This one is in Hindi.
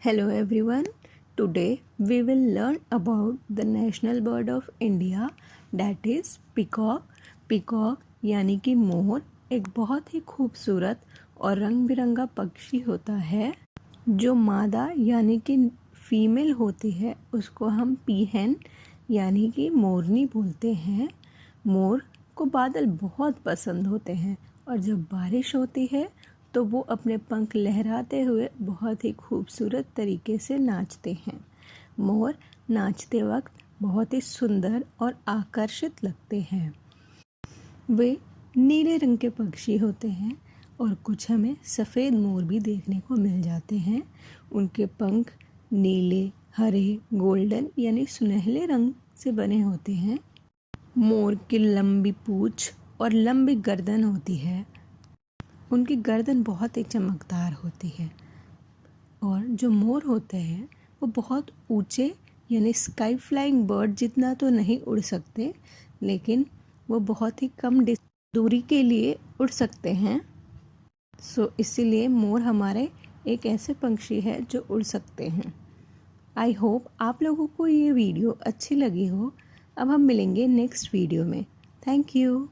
Hello everyone. Today we will learn about the national bird of India, that is peacock. Peacock यानी कि मोर एक बहुत ही खूबसूरत और रंग बिरंगा पक्षी होता है। जो मादा यानी कि फीमेल होती है उसको हम पीहन यानी कि मोरनी बोलते हैं। मोर को बादल बहुत पसंद होते हैं और जब बारिश होती है तो वो अपने पंख लहराते हुए बहुत ही खूबसूरत तरीके से नाचते हैं। मोर नाचते वक्त बहुत ही सुंदर और आकर्षित लगते हैं। वे नीले रंग के पक्षी होते हैं और कुछ हमें सफ़ेद मोर भी देखने को मिल जाते हैं। उनके पंख नीले, हरे, गोल्डन यानी सुनहले रंग से बने होते हैं। मोर की लंबी पूँछ और लंबी गर्दन होती है। उनकी गर्दन बहुत ही चमकदार होती है और जो मोर होते हैं वो बहुत ऊंचे यानी स्काई फ्लाइंग बर्ड जितना तो नहीं उड़ सकते, लेकिन वो बहुत ही कम दूरी के लिए उड़ सकते हैं। इसीलिए मोर हमारे एक ऐसे पक्षी है जो उड़ सकते हैं। आई होप आप लोगों को ये वीडियो अच्छी लगी हो। अब हम मिलेंगे नेक्स्ट वीडियो में। Thank you.